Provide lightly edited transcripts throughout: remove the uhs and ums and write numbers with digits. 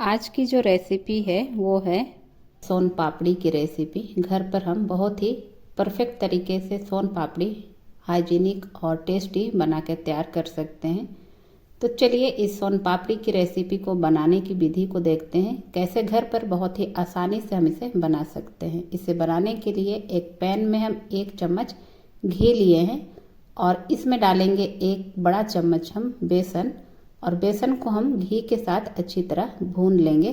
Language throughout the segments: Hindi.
आज की जो रेसिपी है वो है सोन पापड़ी की रेसिपी। घर पर हम बहुत ही परफेक्ट तरीके से सोन पापड़ी हाइजीनिक और टेस्टी बना के तैयार कर सकते हैं। तो चलिए इस सोन पापड़ी की रेसिपी को बनाने की विधि को देखते हैं, कैसे घर पर बहुत ही आसानी से हम इसे बना सकते हैं। इसे बनाने के लिए एक पैन में हम 1 चम्मच घी लिए हैं और इसमें डालेंगे 1 बड़ा चम्मच हम बेसन, और बेसन को हम घी के साथ अच्छी तरह भून लेंगे।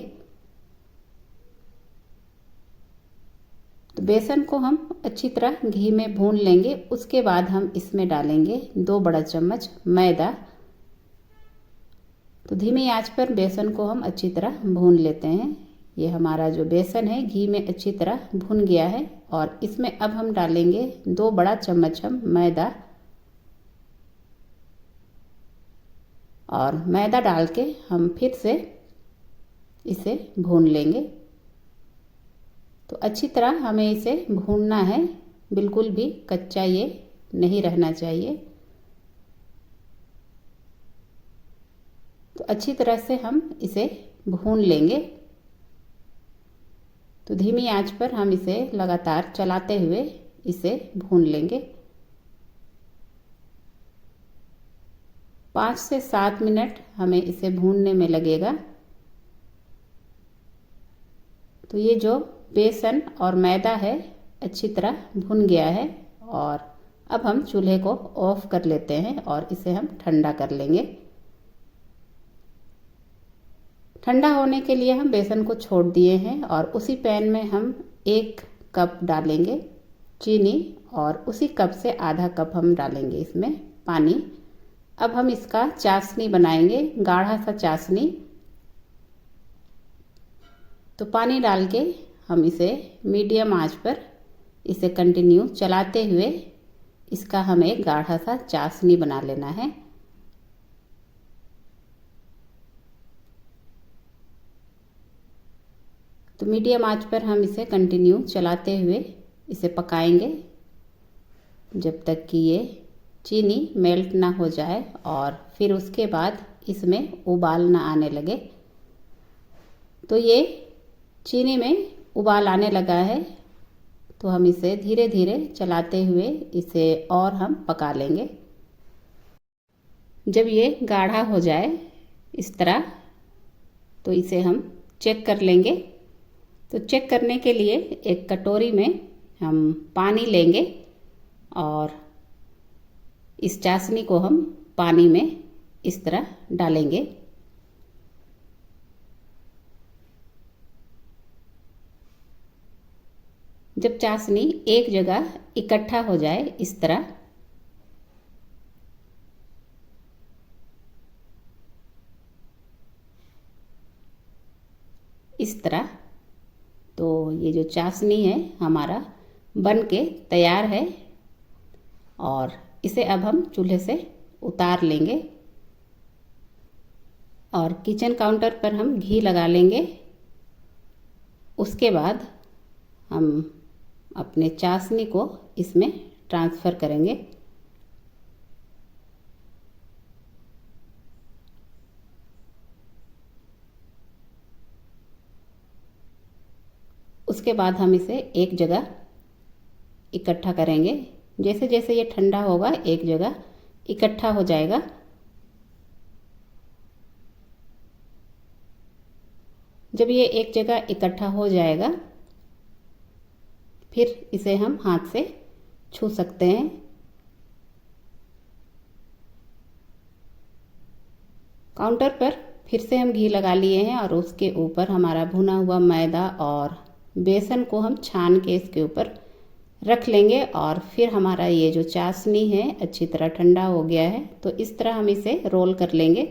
तो बेसन को हम अच्छी तरह घी में भून लेंगे। उसके बाद हम इसमें डालेंगे 2 बड़ा चम्मच मैदा। तो धीमी आंच पर बेसन को हम अच्छी तरह भून लेते हैं। ये हमारा जो बेसन है घी में अच्छी तरह भून गया है और इसमें अब हम डालेंगे 2 बड़ा चम्मच हम मैदा, और मैदा डाल के हम फिर से इसे भून लेंगे। तो अच्छी तरह हमें इसे भूनना है, बिल्कुल भी कच्चा ये नहीं रहना चाहिए। तो अच्छी तरह से हम इसे भून लेंगे। तो धीमी आंच पर हम इसे लगातार चलाते हुए इसे भून लेंगे। 5 से 7 मिनट हमें इसे भूनने में लगेगा। तो ये जो बेसन और मैदा है अच्छी तरह भुन गया है और अब हम चूल्हे को ऑफ कर लेते हैं और इसे हम ठंडा कर लेंगे। ठंडा होने के लिए हम बेसन को छोड़ दिए हैं और उसी पैन में हम 1 कप डालेंगे चीनी और उसी कप से आधा कप हम डालेंगे इसमें पानी। अब हम इसका चाशनी बनाएंगे, गाढ़ा सा चाशनी। तो पानी डाल के हम इसे मीडियम आंच पर इसे कंटिन्यू चलाते हुए इसका हमें गाढ़ा सा चाशनी बना लेना है। तो मीडियम आंच पर हम इसे कंटिन्यू चलाते हुए इसे पकाएंगे जब तक कि ये चीनी मेल्ट ना हो जाए और फिर उसके बाद इसमें उबाल ना आने लगे। तो ये चीनी में उबाल आने लगा है, तो हम इसे धीरे धीरे चलाते हुए इसे और हम पका लेंगे। जब ये गाढ़ा हो जाए इस तरह, तो इसे हम चेक कर लेंगे। तो चेक करने के लिए एक कटोरी में हम पानी लेंगे और इस चाशनी को हम पानी में इस तरह डालेंगे। जब चाशनी एक जगह इकट्ठा हो जाए इस तरह, तो ये जो चाशनी है हमारा बन के तैयार है और इसे अब हम चूल्हे से उतार लेंगे और किचन काउंटर पर हम घी लगा लेंगे। उसके बाद हम अपने चाशनी को इसमें ट्रांसफ़र करेंगे। उसके बाद हम इसे एक जगह इकट्ठा करेंगे। जैसे जैसे ये ठंडा होगा एक जगह इकट्ठा हो जाएगा। जब ये एक जगह इकट्ठा हो जाएगा फिर इसे हम हाथ से छू सकते हैं। काउंटर पर फिर से हम घी लगा लिए हैं और उसके ऊपर हमारा भुना हुआ मैदा और बेसन को हम छान के इसके ऊपर रख लेंगे और फिर हमारा ये जो चाशनी है अच्छी तरह ठंडा हो गया है, तो इस तरह हम इसे रोल कर लेंगे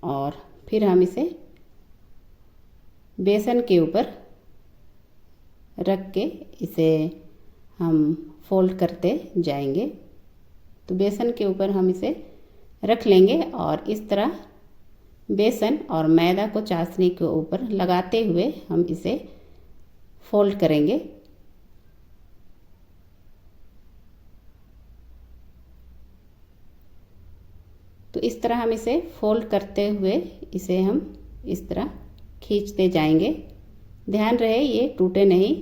और फिर हम इसे बेसन के ऊपर रख के इसे हम फोल्ड करते जाएंगे। तो बेसन के ऊपर हम इसे रख लेंगे और इस तरह बेसन और मैदा को चाशनी के ऊपर लगाते हुए हम इसे फोल्ड करेंगे। तो इस तरह हम इसे फोल्ड करते हुए इसे हम इस तरह खींचते जाएंगे। ध्यान रहे ये टूटे नहीं।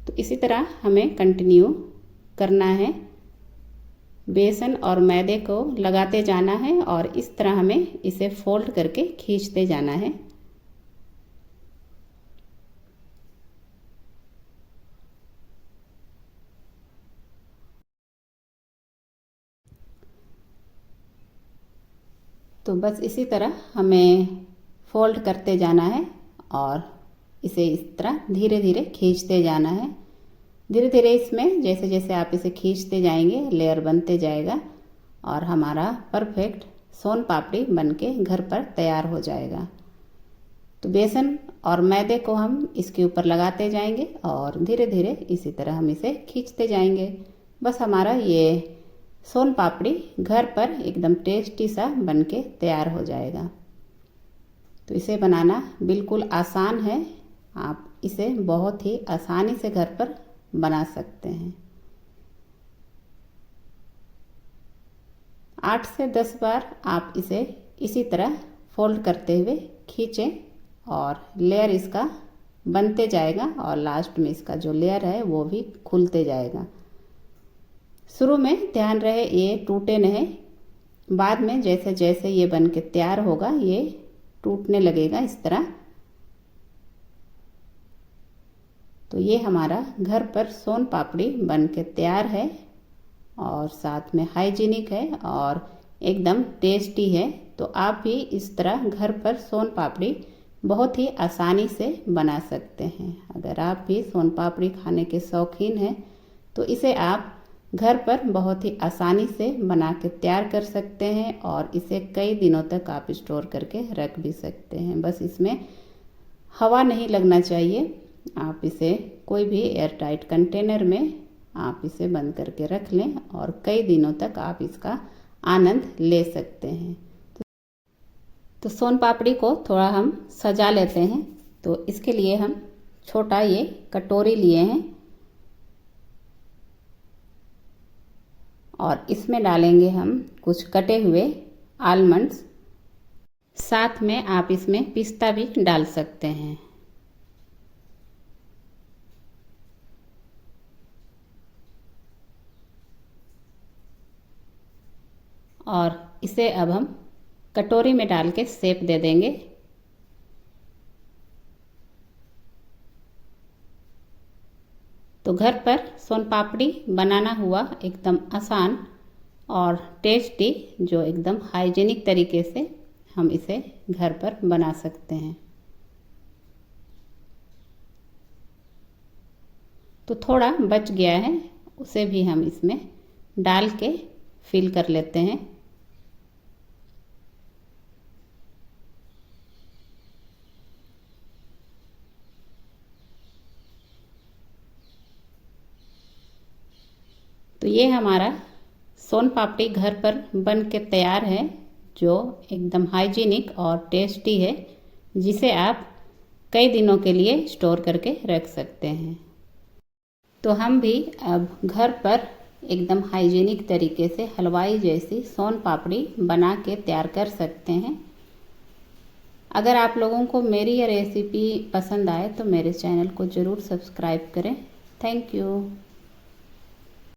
तो इसी तरह हमें कंटिन्यू करना है। बेसन और मैदे को लगाते जाना है और इस तरह हमें इसे फोल्ड करके खींचते जाना है। तो बस इसी तरह हमें फोल्ड करते जाना है और इसे इस तरह धीरे धीरे खींचते जाना है। धीरे धीरे इसमें जैसे जैसे आप इसे खींचते जाएंगे लेयर बनते जाएगा और हमारा परफेक्ट सोन पापड़ी बनके घर पर तैयार हो जाएगा। तो बेसन और मैदे को हम इसके ऊपर लगाते जाएंगे और धीरे धीरे इसी तरह हम इसे खींचते जाएंगे। बस हमारा ये सोन पापड़ी घर पर एकदम टेस्टी सा बनके तैयार हो जाएगा। तो इसे बनाना बिल्कुल आसान है। आप इसे बहुत ही आसानी से घर पर बना सकते हैं। 8 से 10 बार आप इसे इसी तरह फोल्ड करते हुए खींचें और लेयर इसका बनते जाएगा और लास्ट में इसका जो लेयर है वो भी खुलते जाएगा। शुरू में ध्यान रहे ये टूटे नहीं। बाद में जैसे जैसे ये बन के तैयार होगा ये टूटने लगेगा इस तरह। तो ये हमारा घर पर सोन पापड़ी बन के तैयार है और साथ में हाइजीनिक है और एकदम टेस्टी है। तो आप भी इस तरह घर पर सोन पापड़ी बहुत ही आसानी से बना सकते हैं। अगर आप भी सोन पापड़ी खाने के शौकीन हैं तो इसे आप घर पर बहुत ही आसानी से बना के तैयार कर सकते हैं और इसे कई दिनों तक आप स्टोर करके रख भी सकते हैं। बस इसमें हवा नहीं लगना चाहिए। आप इसे कोई भी एयर टाइट कंटेनर में आप इसे बंद करके रख लें और कई दिनों तक आप इसका आनंद ले सकते हैं। तो सोन पापड़ी को थोड़ा हम सजा लेते हैं। तो इसके लिए हम छोटा ये कटोरी लिए हैं और इसमें डालेंगे हम कुछ कटे हुए आलमंड्स। साथ में आप इसमें पिस्ता भी डाल सकते हैं। और इसे अब हम कटोरी में डाल के शेप दे देंगे। तो घर पर सोन पापड़ी बनाना हुआ एकदम आसान और टेस्टी, जो एकदम हाइजीनिक तरीके से हम इसे घर पर बना सकते हैं। तो थोड़ा बच गया है, उसे भी हम इसमें डाल के फिल कर लेते हैं। तो ये हमारा सोन पापड़ी घर पर बन के तैयार है, जो एकदम हाइजीनिक और टेस्टी है, जिसे आप कई दिनों के लिए स्टोर करके रख सकते हैं। तो हम भी अब घर पर एकदम हाइजीनिक तरीके से हलवाई जैसी सोन पापड़ी बना के तैयार कर सकते हैं। अगर आप लोगों को मेरी यह रेसिपी पसंद आए तो मेरे चैनल को ज़रूर सब्सक्राइब करें। Thank you.